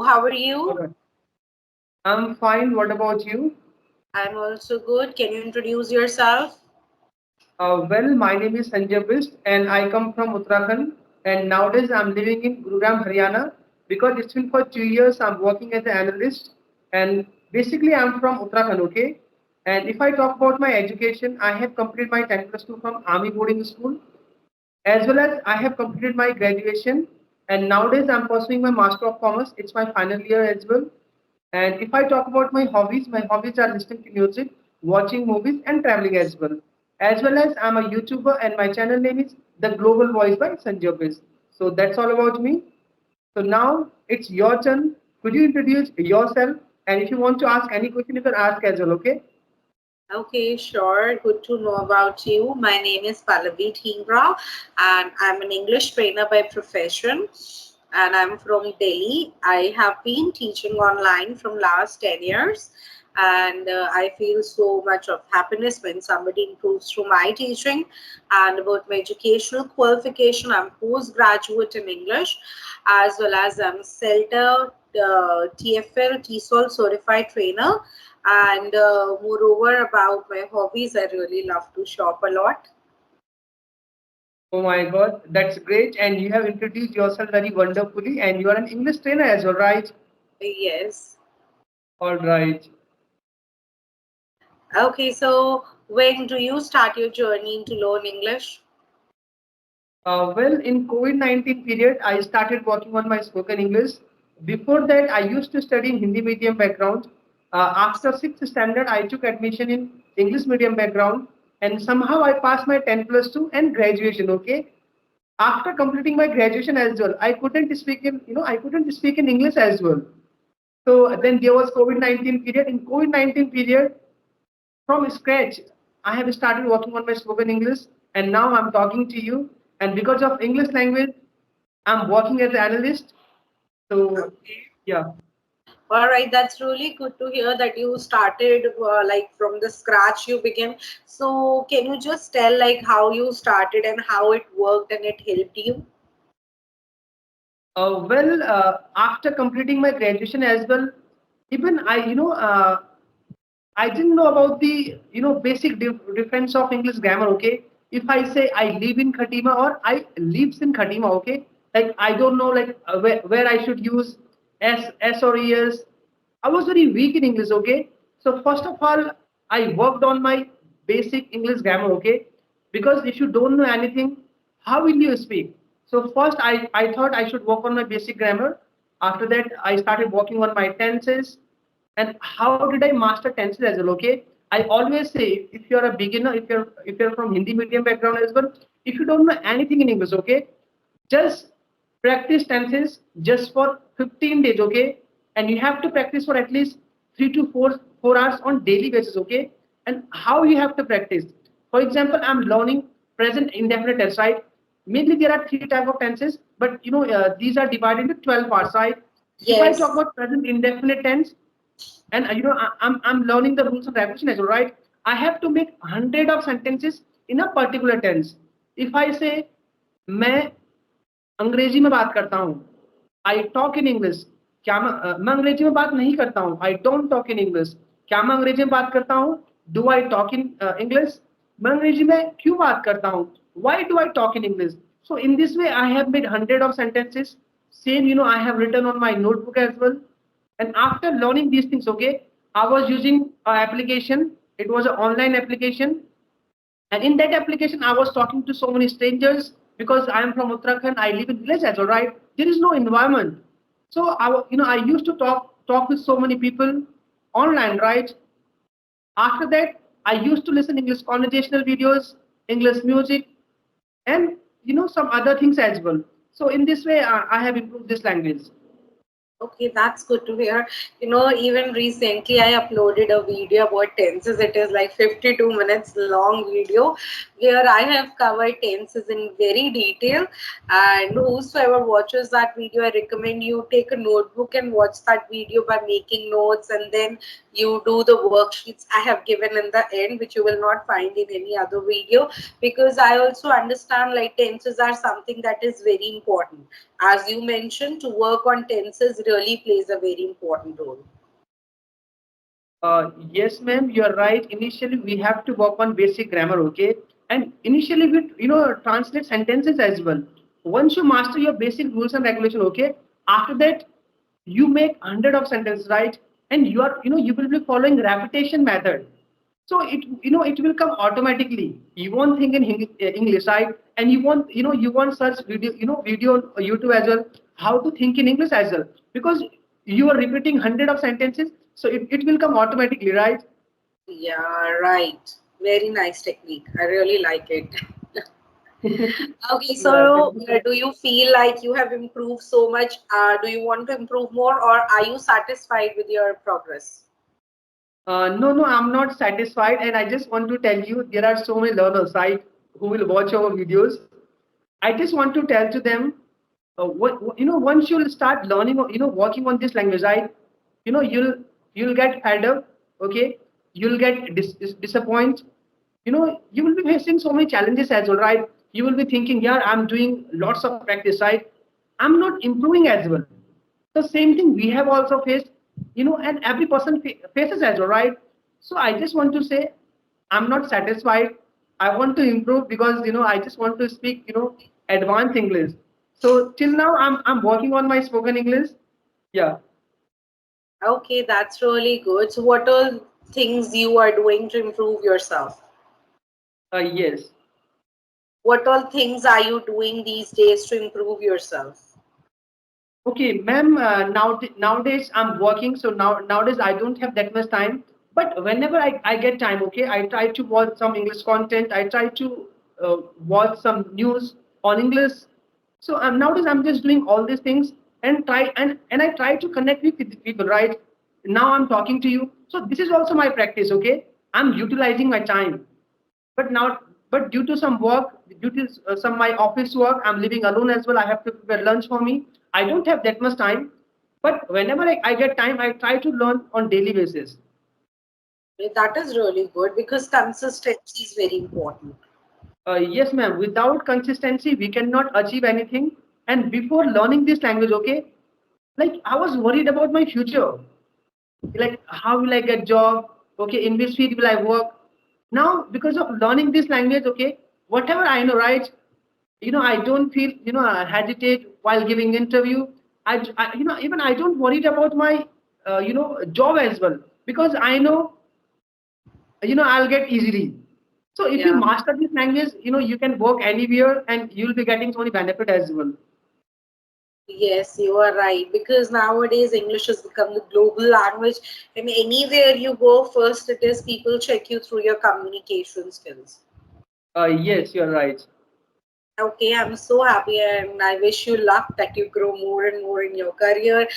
how are you? Alright. I'm fine. What about you? I'm also good. Can you introduce yourself? Well, my name is Sanjay Bist and I come from Uttarakhand. And nowadays I'm living in Gurugram, Haryana because it's been for 2 years I'm working as an analyst. And basically I'm from Uttarakhand, okay? And if I talk about my education, I have completed my 10 plus 2 from Army boarding school, as well as I have completed my graduation. And nowadays I'm pursuing my Master of Commerce. It's my final year as well. And if I talk about my hobbies are listening to music, watching movies, and traveling as well. As well as I'm a YouTuber, and my channel name is The Global Voice by Sanjay Biz. So that's all about me. So now it's your turn. Could you introduce yourself? And if you want to ask any question, you can ask as well. Okay? Okay, sure. Good to know about you. My name is Pallavi Dhingra, and I'm an English trainer by profession. And I'm from Delhi. I have been teaching online from last 10 years. And I feel so much of happiness when somebody improves through my teaching. And about my educational qualification, I'm postgraduate in English, as well as I'm CELTA, TFL, TESOL certified trainer. And moreover, about my hobbies, I really love to shop a lot. Oh my God, that's great. And you have introduced yourself very wonderfully. And you are an English trainer as well, right? Yes. All right. Okay, so when do you start your journey to learn English? Well, in COVID-19 period, I started working on my spoken English. Before that, I used to study in Hindi medium background. After sixth standard, I took admission in English medium background, and somehow I passed my 10 plus 2 and graduation. Okay, after completing my graduation as well, I couldn't speak in English as well. So then there was COVID-19 period. In COVID-19 period, from scratch, I have started working on my spoken English, and now I'm talking to you. And because of English language, I'm working as an analyst. So, Okay. yeah. All right, that's really good to hear that you started like from the scratch you began. So, can you just tell like how you started and how it worked and it helped you? After completing my graduation as well, even I didn't know about the basic difference of English grammar. Okay, if I say I live in Khatima or I lives in Khatima, okay, like I don't know like where I should use s or es. I was very weak in English. Okay, so first of all, I worked on my basic English grammar. Okay, because if you don't know anything, how will you speak? So first, I thought I should work on my basic grammar. After that, I started working on my tenses. And how did I master tenses as well? Okay, I always say if you're a beginner, if you're from Hindi medium background as well, if you don't know anything in English, okay, just practice tenses just for 15 days, okay, and you have to practice for at least 3 to 4 hours on daily basis, okay. And how you have to practice? For example, I'm learning present indefinite tense, right? Mainly there are three type of tenses, but these are divided into 12 parts, right? If I talk Yes. about present indefinite tense, and I'm learning the rules of repetition as well, right? I have to make hundred of sentences in a particular tense. If I say मैं अंग्रेजी में बात करता हूँ, I talk in English, क्या मैं अंग्रेजी में बात नहीं करता हूँ, I don't talk in English, क्या मैं अंग्रेजी में बात करता हूँ, do I talk in English, मैं अंग्रेजी में क्यों बात करता हूँ, why do I talk in English. So in this way I have made hundred of sentences. Same, I have written on my notebook as well. And after learning these things, okay, I was using an application. It was an online application, and in that application, I was talking to so many strangers because I am from Uttarakhand. I live in village as well, right? There is no environment. So I used to talk with so many people online, right? After that, I used to listen English conversational videos, English music, and some other things as well. So in this way, I have improved this language. Okay, that's good to hear. Even recently I uploaded a video about tenses. It is like 52 minutes long video where I have covered tenses in very detail. And whosoever watches that video, I recommend you take a notebook and watch that video by making notes, and then you do the worksheets I have given in the end, which you will not find in any other video, because I also understand like tenses are something that is very important. As you mentioned, to work on tenses really really plays a very important role. Yes, ma'am, you're right. Initially, we have to work on basic grammar, okay? And initially, we translate sentences as well. Once you master your basic rules and regulation, okay? After that, you make hundred of sentences, right? And you will be following repetition method. So it will come automatically. You won't think in English, right? And you won't search video on YouTube as well. How to think in English as well, because you are repeating hundred of sentences, so it will come automatically, right? Yeah, right. Very nice technique. I really like it. Okay, Yeah, thank so you so much. do you feel like you have improved so much? Do you want to improve more, or are you satisfied with your progress? No, no, I'm not satisfied, and I just want to tell you there are so many learners, right, who will watch our videos. I just want to tell to them, once you'll start learning, working on this language, right, you'll get fed up, okay, you'll get disappointed, you will be facing so many challenges as well, right? You will be thinking, yeah, I'm doing lots of practice, right? I'm not improving as well. The same thing we have also faced, and every person faces as well, right? So I just want to say, I'm not satisfied. I want to improve, because I just want to speak, advanced English. So till now, I'm working on my spoken English. Yeah. Okay, that's really good. So, what are things you are doing to improve yourself? Yes. What all things are you doing these days to improve yourself? Okay, ma'am. Nowadays I'm working, so nowadays I don't have that much time. But whenever I get time, okay, I try to watch some English content. I try to watch some news on English. So nowadays I'm just doing all these things, and I try to connect with people. Right now I'm talking to you, so this is also my practice. Okay, I'm utilizing my time. But now, but due to some work, due to some my office work, I'm living alone as well. I have to prepare lunch for me. I don't have that much time, but whenever I get time, I try to learn on daily basis. That is really good because consistency is very important. Yes, ma'am. Without consistency, we cannot achieve anything. And before learning this language, okay, like I was worried about my future. Like, how will I get job? Okay, in which field will I work? Now, because of learning this language, okay, whatever I know, right? I don't feel hesitate while giving interview. Even I don't worried about my job as well, because I know I'll get easily. So if you Yeah. master this language, you can work anywhere and you'll be getting so many benefit as well. Yes, you are right. Because nowadays English has become the global language, and anywhere you go, first it is people check you through your communication skills. Yes, you're right. Okay, I'm so happy, and I wish you luck that you grow more and more in your career,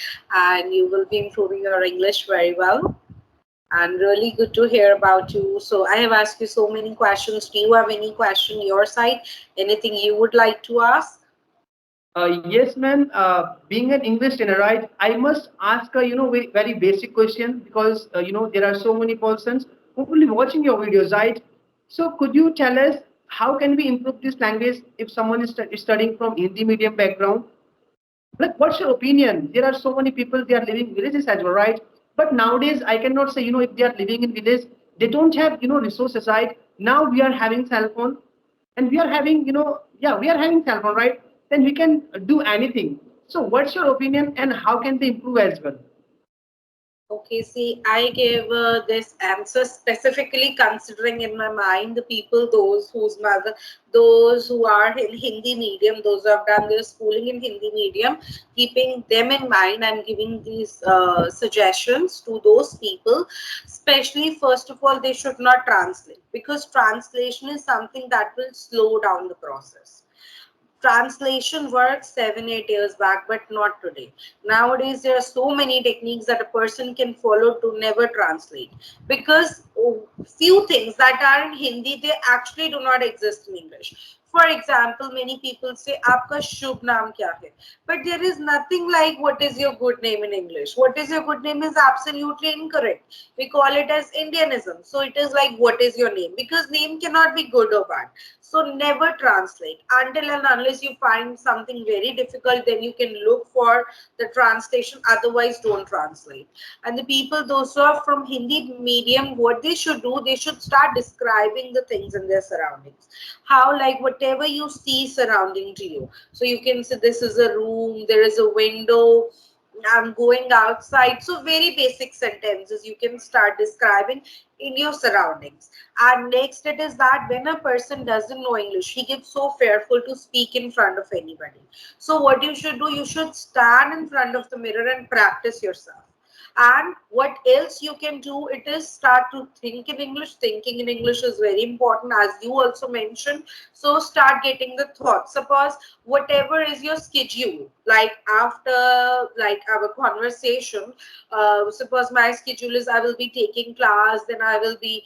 and you will be improving your English very well. And really good to hear about you. So I have asked you so many questions. Do you have any question your side? Anything you would like to ask? Yes, ma'am. Being an English trainer, right? I must ask a very basic question, because there are so many persons who will be watching your videos, right? So could you tell us how can we improve this language if someone is studying from Hindi medium background? Like, what's your opinion? There are so many people, they are living villages as well, right? But nowadays I cannot say, if they are living in village, they don't have resources, right? Now we are having cell phone, and we are having yeah, we are having cell phone, right? Then we can do anything. So what's your opinion, and how can they improve as well? Okay, see, I gave this answer specifically considering in my mind the people, those whose mother, those who are in Hindi medium, those who have done their schooling in Hindi medium, keeping them in mind, I'm giving these suggestions to those people. Especially, first of all, they should not translate because translation is something that will slow down the process. Translation worked 7 8 years back, but not today. Nowadays there are so many techniques that a person can follow to never translate, because few things that are in Hindi, they actually do not exist in English. For example, many people say, "Aapka shubh naam kya hai?" But there is nothing like what is your good name in English. What is your good name is absolutely incorrect. We call it as Indianism. So it is like, what is your name? Because name cannot be good or bad. So never translate until and unless you find something very difficult. Then you can look for the translation. Otherwise, don't translate. And the people, those who are from Hindi medium, what they should do, they should start describing the things in their surroundings. How, like, whatever you see surrounding to you. So you can say, this is a room, there is a window, I'm going outside. So very basic sentences you can start describing in your surroundings. And next it is that when a person doesn't know English, he gets so fearful to speak in front of anybody. So what you should do, you should stand in front of the mirror and practice yourself. And what else you can do, it is start to think in English. Thinking in English is very important, as you also mentioned. So start getting the thoughts. Suppose whatever is your schedule, like after like our conversation, suppose my schedule is I will be taking class, then I will be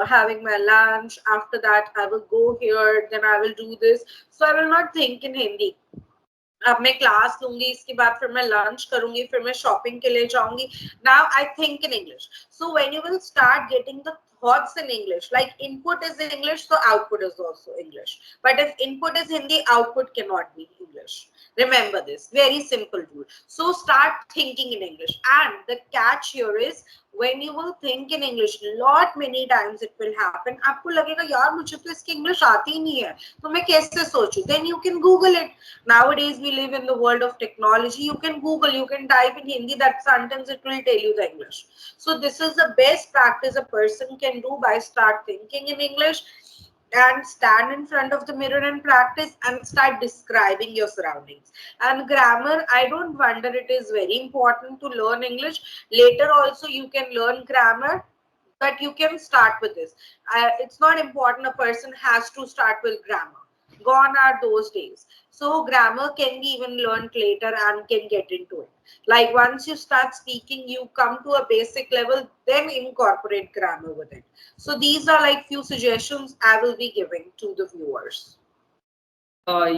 having my lunch, after that I will go here, then I will do this. So I will not think in Hindi. अब मैं class लूंगी, इसके बाद फिर मैं lunch करूंगी, फिर मैं शॉपिंग के लिए जाऊंगी. Now I think in English. So when you will start getting the thoughts in English, like input is English, so output is also English. But if input is Hindi, output cannot be English. Remember this very simple rule. So start thinking in English. And the catch here is, when you will think in English lot many times, it will happen, आपको लगेगा यार मुझे तो इसकी English आती ही नहीं है, तो मैं कैसे सोचूं. Then you can Google it. Nowadays we live in the world of technology. You can Google, you can type in Hindi that sentence, it will tell you the English. So this is the best practice a person can do, by start thinking in English and stand in front of the mirror and practice and start describing your surroundings. And grammar, I don't wonder, it is very important to learn English. Later also you can learn grammar, but you can start with this. It's not important a person has to start with grammar. Gone are those days. So grammar can be even learned later and can get into it. Like once you start speaking, you come to a basic level, then incorporate grammar with it. So these are like few suggestions I will be giving to the viewers.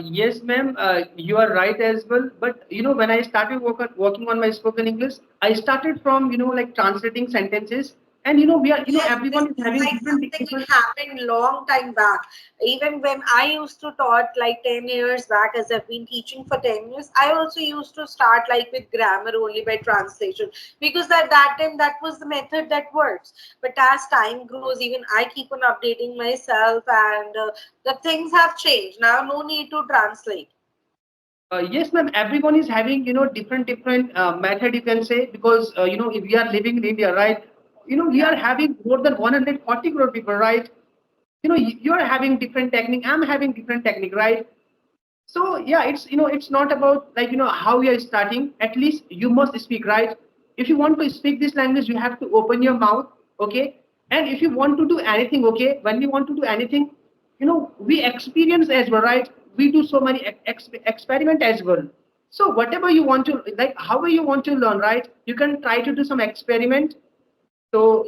Yes, ma'am, you are right as well. But when I started working on my spoken English, I started from like translating sentences, and we are Yes, this everyone is is having like different something which different. happened long time back. Even when I used to taught like 10 years back, as I've been teaching for 10 years, I also used to start like with grammar only by translation, because at that time that was the method that works. But as time grows, even I keep on updating myself, and the things have changed. Now no need to translate. Yes, ma'am. Everyone is having different method, you can say, because if we are living in India, right? We Yeah. are having more than 140 crore people, right? You are having different technique. I'm having different technique, right? So yeah, it's not about like how you are starting. At least you must speak, right? If you want to speak this language, you have to open your mouth, okay? And if you want to do anything, okay, when you want to do anything, we experience as well, right? We do so many experiment as well. So whatever you want to, like, however you want to learn, right? You can try to do some experiment. So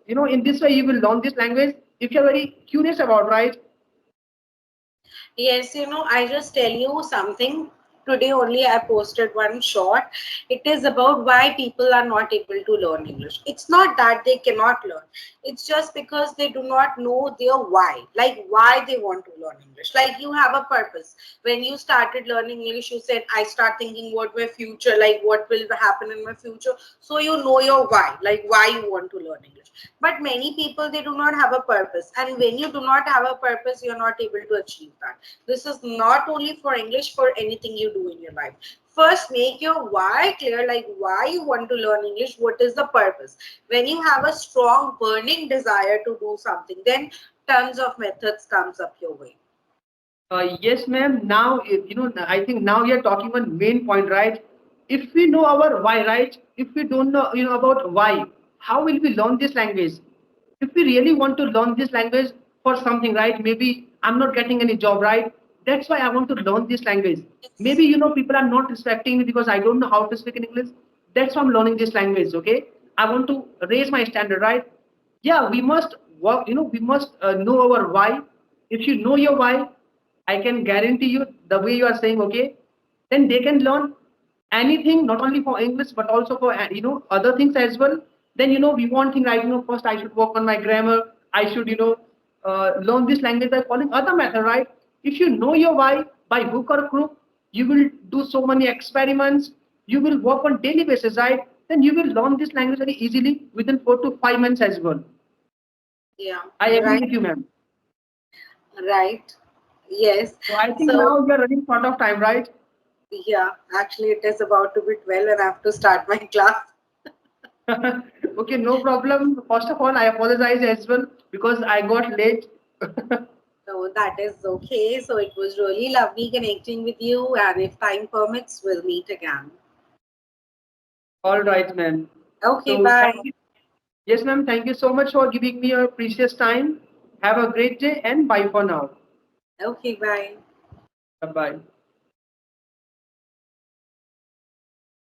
in this way you will learn this language if you're very curious about, right? Yes, I just tell you something. Today only I posted one short. It is about why people are not able to learn English. It's not that they cannot learn. It's just because they do not know their why. Like why they want to learn English. Like you have a purpose. When you started learning English, you said, I start thinking what my future, like what will happen in my future. So you know your why, like why you want to learn English. But many people, they do not have a purpose. And when you do not have a purpose, you're not able to achieve that. This is not only for English, for anything you do in your life. First, make your why clear, like why you want to learn English, what is the purpose. When you have a strong burning desire to do something, then tons of methods comes up your way. Yes, ma'am. Now, I think now we are talking on main point, right? If we know our why, right? If we don't know, about why, how will we learn this language? If we really want to learn this language for something, right? Maybe I'm not getting any job, right? That's why I want to learn this language. Yes. Maybe, people are not respecting me because I don't know how to speak in English. That's why I'm learning this language, okay? I want to raise my standard, right? Yeah, we must work, we must know our why. If you know your why, I can guarantee you the way you are saying, okay, then they can learn anything, not only for English, but also for, other things as well. Then, we want thing, right? First I should work on my grammar. I should, learn this language by following other method, right? If you know your why by hook or crook, you will do so many experiments. You will work on daily basis, right? Then you will learn this language very easily within 4 to 5 months as well. Yeah, I agree right, with you, ma'am. right. Yes. So I think So, now we are running short of time, right? yeah, actually, it is about to be 12 and I have to start my class. Okay, no problem. First of all, I apologize as well because I got late. So, that is okay. So, it was really lovely connecting with you. And if time permits, we'll meet again. All right, ma'am. Okay, So thank bye. you. Yes, ma'am. Thank you so much for giving me your precious time. Have a great day and bye for now. Okay, bye. Bye bye.